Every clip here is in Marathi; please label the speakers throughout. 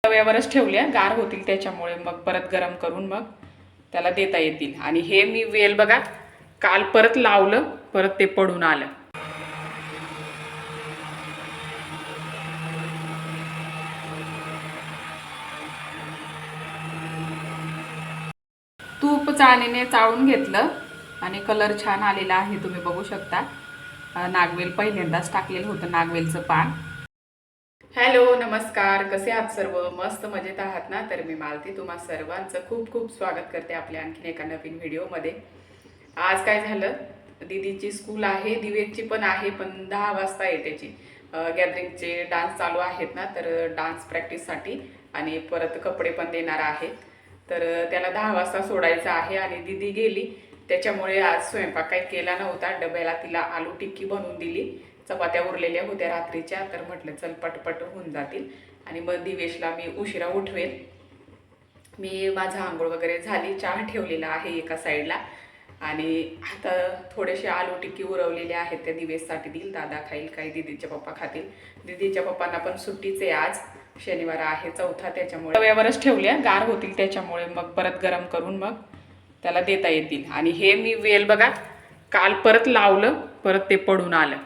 Speaker 1: तव्यावरच ठेवल्या, गार होतील त्याच्यामुळे मग परत गरम करून मग त्याला देता येतील. आणि हे मी वेल बघा काल परत लावलं, परत ते पडून आलं. तूप चाळणीने चाळून घेतलं आणि कलर छान आलेला आहे, तुम्ही बघू शकता. नागवेल पहिल्यांदाच टाकलेलं होतं, नागवेलचं पान. हॅलो, नमस्कार. कसे आहात सर्व? मस्त मजेत आहात ना? तर मी मालती तुम्हा सर्वांचं खूप खूप स्वागत करते आपल्या आणखीन एका नवीन व्हिडिओमध्ये. आज काय झालं, दीदीची स्कूल आहे, दिवेची पण आहे, पण 10 वाजता आहे त्याची. गॅदरिंगचे डान्स चालू आहेत ना, तर डान्स प्रॅक्टिससाठी आणि परत कपडे पण देणार आहे. तर त्याला 10 वाजता सोडायचं आहे आणि दीदी गेली, त्याच्यामुळे आज स्वयंपाक काही केला नव्हता. डब्याला तिला आलू टिक्की बनवून दिली, चपात्या उरलेल्या होत्या रात्रीच्या, तर म्हटलं चल पटपट होऊन जातील. आणि मग दिवेशला मी उशिरा उठवेल. मी माझा आंघोळ वगैरे झाली, चहा ठेवलेला आहे एका साईडला. आणि आता थोडेसे आलू टिक्की उरवलेले आहेत, त्या दिवेशसाठी देईल. दादा खाईल, काही दीदीचे पप्पा खातील. दीदीच्या पप्पांना पण सुट्टीच आहे, आज शनिवार आहे चौथा, त्याच्यामुळे तव्यावरच ठेवल्या, गार होतील त्याच्यामुळे मग परत गरम करून मग त्याला देता येतील. आणि हे मी वेल बघा काल परत लावलं, परत ते पडून आलं,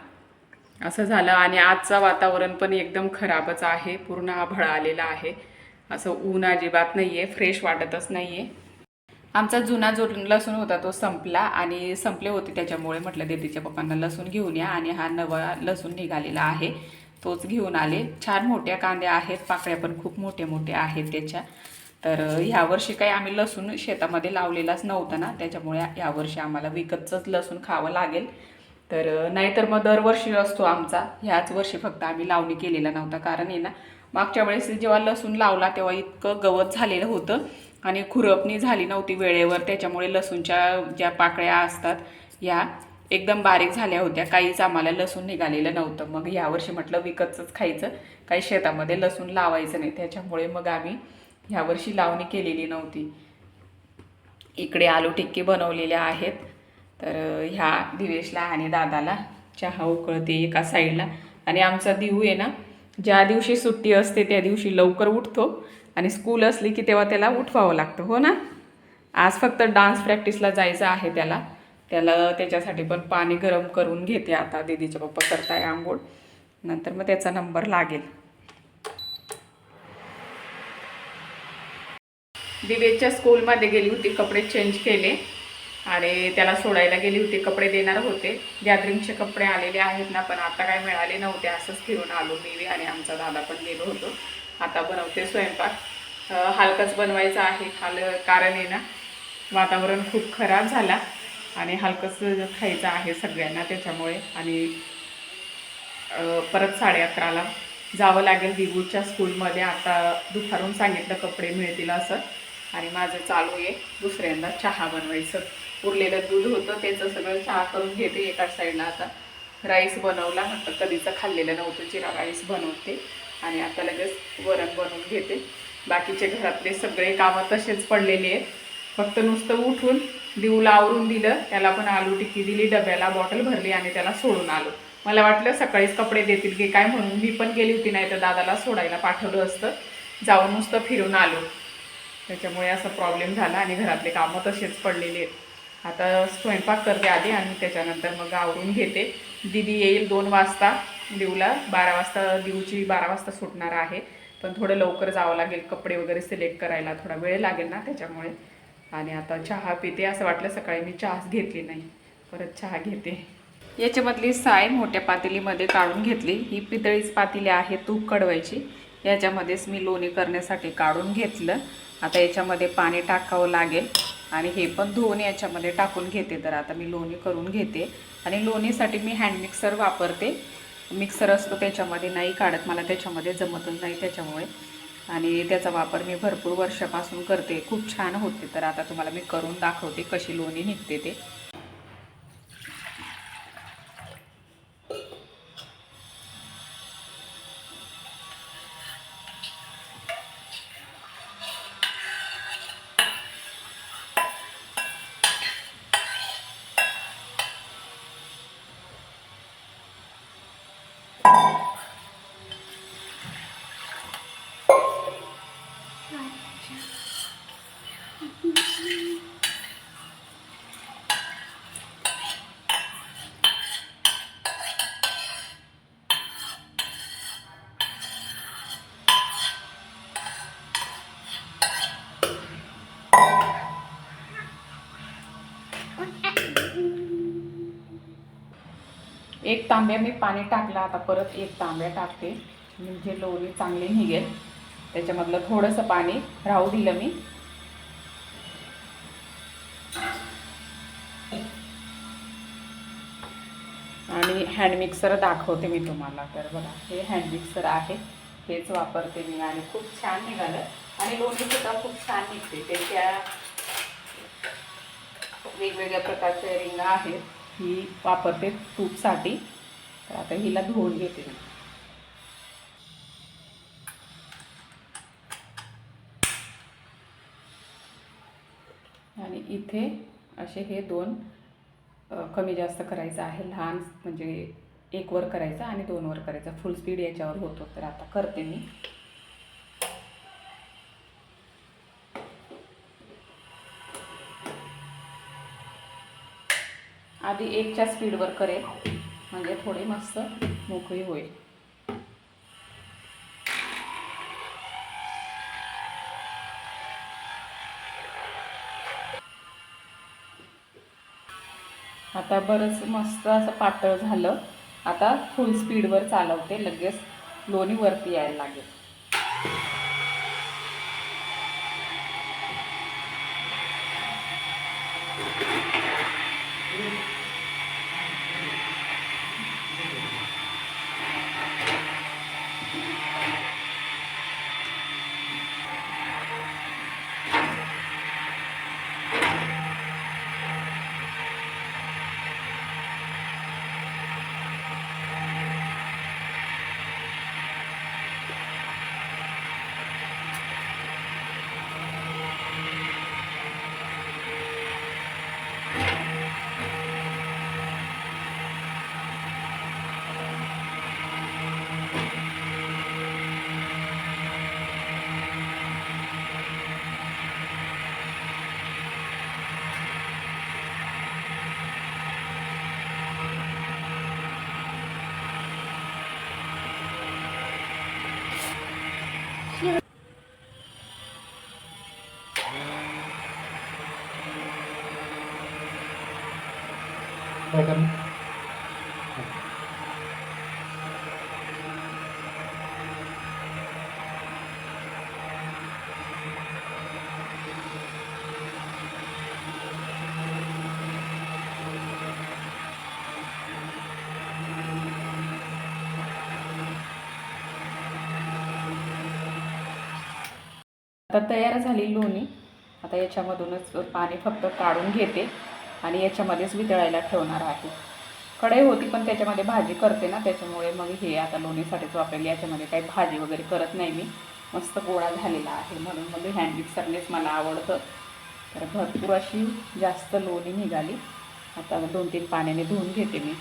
Speaker 1: असं झालं. आणि आजचं वातावरण पण एकदम खराबच आहे, पूर्ण आभाळ आलेला आहे, असं ऊन अजिबात नाही आहे, फ्रेश वाटतच नाही आहे. आमचा जुना जो लसूण होता तो संपला आणि संपले होते, त्याच्यामुळे म्हटलं दीदीच्या पप्पांना लसूण घेऊन या. आणि हा नवा लसूण निघालेला आहे, तोच घेऊन आले. छान मोठ्या कांद्या आहेत, पाकळ्या पण खूप मोठ्या मोठ्या आहेत त्याच्या. तर ह्यावर्षी काही आम्ही लसूण शेतामध्ये लावलेलाच नव्हता ना, त्याच्यामुळे ह्यावर्षी आम्हाला विकतचंच लसूण खावं लागेल. तर नाहीतर मग दरवर्षी असतो आमचा, ह्याच वर्षी फक्त आम्ही लावणी केलेला नव्हता. कारण आहे ना, मागच्या वेळेस जेव्हा लसूण लावला तेव्हा इतकं गवत झालेलं होतं आणि खुरपणी झाली नव्हती वेळेवर, त्याच्यामुळे लसूणच्या ज्या पाकळ्या असतात ह्या एकदम बारीक झाल्या होत्या, काहीच आम्हाला लसूण निघालेलं नव्हतं. मग यावर्षी म्हटलं विकतचंच खायचं, काही शेतामध्ये लसूण लावायचं नाही, त्याच्यामुळे मग आम्ही ह्यावर्षी लावणी केलेली नव्हती. इकडे आलू टिक्की बनवलेल्या आहेत. तर ह्या दिवेशला आणि दादाला चहा उकळते एका साईडला. आणि आमचा दिवू आहे ना, ज्या दिवशी सुट्टी असते त्या दिवशी लवकर उठतो आणि स्कूल असली की तेव्हा त्याला उठवावं लागतं, हो ना. आज फक्त डान्स प्रॅक्टिसला जायचं आहे त्याला. त्याच्यासाठी पण पाणी गरम करून घेते आता, दीदीचे पप्पा करताय आंघोळ, नंतर मग त्याचा नंबर लागेल. दिवेच्या स्कूलमध्ये गेली होती, कपडे चेंज केले आणि त्याला सोडायला गेली होती, कपडे देणार होते. गॅदरिंगचे कपडे आलेले आहेत ना, पण आता काय मिळाले नव्हते, असंच फिरून आलो मी आणि आमचा दादा पण गेलो होतो. आता बनवते स्वयंपाक, हलकाच बनवायचा आहे. कारण आहे ना, वातावरण खूप खराब झाला आणि हलकंच खायचं आहे सगळ्यांना, त्याच्यामुळे. आणि परत 11:30ला जावं लागेल दिवूच्या स्कूलमध्ये. आता दुपारून सांगितलं कपडे मिळतील असं. आणि माझं चालू आहे दुसऱ्यांदा चहा बनवायचं. उरलेलं दूध होतं त्याचं सगळं चहा करून घेते एका साईडला. आता राईस बनवला, म्हटलं कधीचं खाल्लेलं नव्हतं, जिरा राईस बनवते. आणि आता लगेच वरण बनवून घेते. बाकीचे घरातले सगळे कामं तसेच पडलेले आहेत, फक्त नुसतं उठून दिवूला आवरून दिलं, त्याला पण आलू टिक्की दिली, डब्याला बॉटल भरली आणि त्याला सोडून आलो. मला वाटलं सकाळीच कपडे देतील की काय, म्हणून मी पण गेली होती, नाही तर दादाला सोडायला पाठवलं असतं. जाऊन नुसतं फिरून आलो, त्याच्यामुळे असा प्रॉब्लेम झाला आणि घरातले कामं तसेच पडलेले आहेत. आता स्वयंपाक करते आधी आणि त्याच्यानंतर मग आवरून घेते. दीदी येईल 2 वाजता दिवूला, 12 वाजता दिवूची 12 वाजता सुटणार आहे. पण थोडं लवकर जावं लागेल, कपडे वगैरे सिलेक्ट करायला थोडा वेळ लागेल ना, त्याच्यामुळे. आणि आता चहा पिते. असं वाटलं सकाळी मी चहाच घेतली नाही, परत चहा घेते. याच्यामधली साय मोठ्या पातेलीमध्ये काढून घेतली. ही पितळीच पातेली आहे तूप कढवायची, याच्यामध्येच मी लोणी करण्यासाठी काढून घेतलं. आता याच्यामध्ये पाणी टाकावं लागेल आणि हे पण धुवून याच्यामध्ये टाकून घेते. तर आता मी लोणी करून घेते. आणि लोणीसाठी मी हँड मिक्सर वापरते, मिक्सर असतो त्याच्यामध्ये नाही काढत, मला त्याच्यामध्ये जमतच नाही त्याच्यामुळे. आणि त्याचा वापर मी भरपूर वर्षापासून करते, खूप छान होते. तर आता तुम्हाला मी करून दाखवते कशी लोणी निघते ते. एक तांब्या मी पाणी टाकलं, आता परत एक तांब्या टाकते म्हणजे लोणी चांगली निघेल. त्याच्यामधलं थोडंसं पाणी राहू दिलं मी. आणि हँड मिक्सर दाखवते मी तुम्हाला. तर बघा, हे हँड मिक्सर आहे, हेच वापरते मी आणि खूप छान निघालं. आणि लोणीसुद्धा खूप छान निघते. त्याच्या वेगवेगळ्या प्रकारच्या रिंगा आहेत, ही वापरते तूपसाठी. तर आता हिला धुवून घेते मी. आणि इथे असे हे दोन कमी जास्त करायचं आहे. लहान म्हणजे एक वर करायचा आणि दोन वर करायचा. फुल स्पीड याच्यावर होतो. तर आता करते मी. आधी एकच्या स्पीडवर करेल म्हणजे थोडी मस्त मोकळी होईल. आता बरंच मस्त असं पातळ झालं. आता फुल स्पीडवर चालवते, लगेच लोणी वरती यायला लागेल.
Speaker 2: काय करणार?
Speaker 1: आता तयार झाली लोणी. आता याच्यामधूनच पाणी फक्त काढून घेते आणि याच्यामध्येच वितळायला ठेवणार आहे. कढई होती पण त्याच्यामध्ये भाजी करते ना, त्याच्यामुळे मग हे आता लोणीसाठीच वापरेल. याच्यामध्ये काही भाजी वगैरे करत नाही मी. मस्त गोळा झालेला आहे म्हणून मग हँड मिक्सरनेच मला आवडतं. तर भरपूर अशी जास्त लोणी निघाली. आता 2-3 पाण्याने धुवून घेते मी.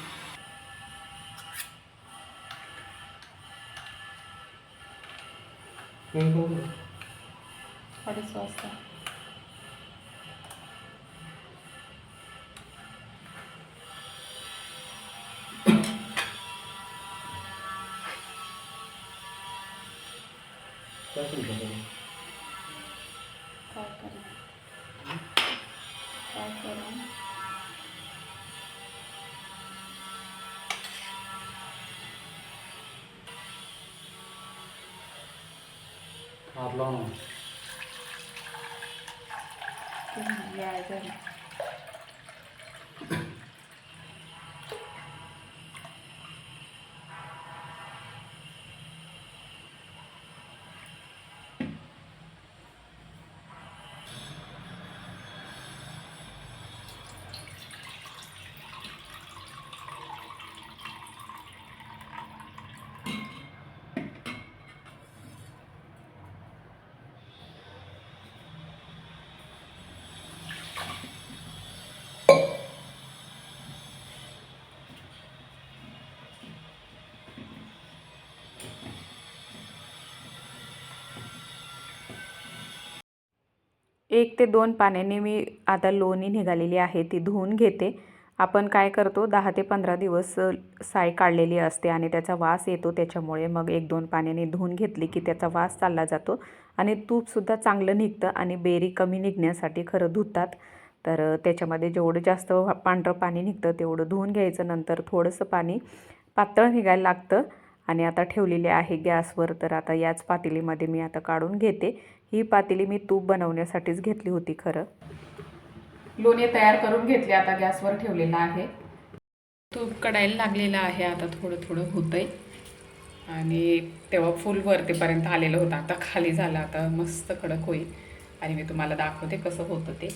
Speaker 1: अडीच वाजता.
Speaker 2: काय
Speaker 1: काय करू?
Speaker 2: हात लावून
Speaker 1: यायचं. एक ते 2 पाण्याने मी आता लोणी निघालेली आहे ती धुवून घेते. आपण काय करतो 10 ते 15 दिवस साय काढलेली असते आणि त्याचा वास येतो. त्याच्यामुळे मग 1-2 पाण्याने धुवून घेतली की त्याचा वास चालला जातो आणि तूपसुद्धा चांगलं निघतं. आणि बेरी कमी निघण्यासाठी खरं धुतात. तर त्याच्यामध्ये जेवढं जास्त पांढरं पाणी निघतं तेवढं धुवून घ्यायचं. नंतर थोडंसं पाणी पातळ निघायला लागतं. आणि आता ठेवलेली आहे गॅसवर. तर आता याच पातेलीमध्ये मी आता काढून घेते. ही पातेली मी तूप बनवण्यासाठीच घेतली होती खरं. लोणी तयार करून घेतले, आता गॅसवर ठेवलेलं आहे. तूप कढायला लागलेलं आहे. आता थोडं थोडं होतंय आणि तेव्हा फुल वरतीपर्यंत आलेलं होतं. आता खाली झालं, आता मस्त कडक होईल आणि मी तुम्हाला दाखवते कसं होतं ते.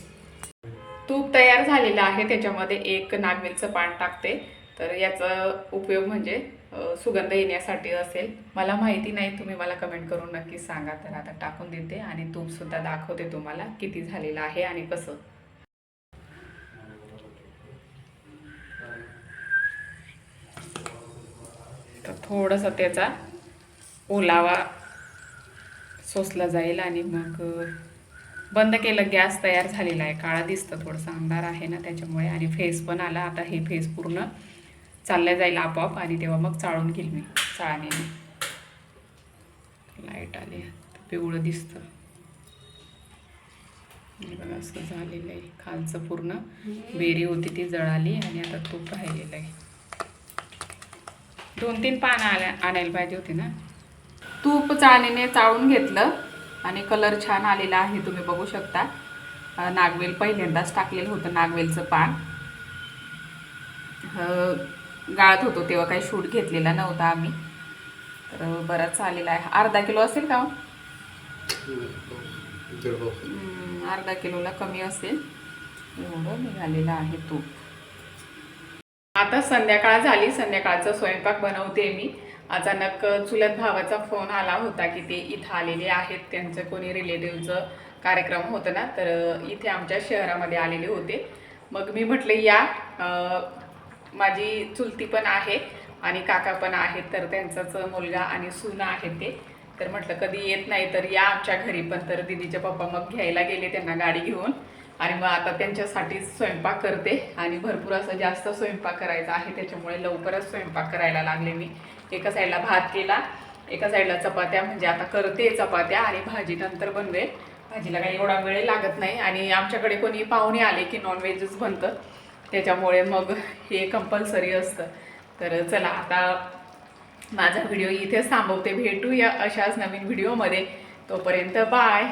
Speaker 1: तूप तयार झालेलं आहे. त्याच्यामध्ये एक नागवेलचं पान टाकते. तर याचा उपयोग म्हणजे सुगंध येण्यासाठी असेल. मला माहिती नाही, तुम्ही मला कमेंट करून नक्की सांगा. तर आता टाकून देते आणि तूपसुद्धा दाखवते तुम्हाला किती झालेलं आहे आणि कसं. तर थोडंसं त्याचा ओलावा सोसला जाईल आणि मग बंद केलं. गॅस तयार झालेला आहे. काळा दिसतं, थोडंसं अंधार आहे ना त्याच्यामुळे. आणि फेस पण आला. आता हे फेस पूर्ण चालल्या जाईल आपोआप आणि तेव्हा मग चाळून घेईल मी चाळणीने. लाईट आली, पिवळं दिसतं. बघा असं झालेलं आहे. खालचं पूर्ण बेरी होती ती जळाली आणि आता तूप राहिलेलं आहे. 2-3 पानं आणायला पाहिजे होते ना. तूप चाळणीने चाळून घेतलं आणि कलर छान आलेला आहे, तुम्ही बघू शकता. नागवेल पहिल्यांदाच टाकलेलं होतं, नागवेलचं पान. गाळत होतो तेव्हा काही शूट घेतलेला नव्हता आम्ही. तर बराच आलेला आहे. अर्धा किलो असेल का? अर्धा किलोला कमी असेल एवढं निघालेलं आहे तूप. आता संध्याकाळ झाली. संध्याकाळचा स्वयंपाक बनवते मी. अचानक चुलत भावाचा फोन आला होता की ते इथं आलेले आहेत. त्यांचं कोणी रिलेटिव्हचं कार्यक्रम होतं ना, तर इथे आमच्या शहरामध्ये आलेले होते. मग मी म्हटले या, माझी चुलती पण आहे आणि काका पण आहेत. तर त्यांचाच मुलगा आणि सून आहे ते. तर म्हटलं कधी येत नाही तर या आमच्या घरी पण. तर दीदीचे पप्पा मग घ्यायला गेले त्यांना गाडी घेऊन आणि मग आता त्यांच्यासाठीच स्वयंपाक करते. आणि भरपूर असं जास्त स्वयंपाक करायचा आहे, त्याच्यामुळे लवकरच स्वयंपाक करायला लागले मी. एका साईडला भात केला, एका साईडला चपात्या, म्हणजे आता करते चपात्या आणि भाजी नंतर बनवेल. भाजीला काही एवढा वेळ लागत नाही आणि आमच्याकडे कोणी पाहुणे आले की नॉनव्हेजच बनतं, त्याच्यामुळे मग हे कंपल्सरी असतं. तर चला आता माझा व्हिडिओ इथेच थांबवते. भेटूया अशाच नवीन व्हिडिओमध्ये. तोपर्यंत बाय.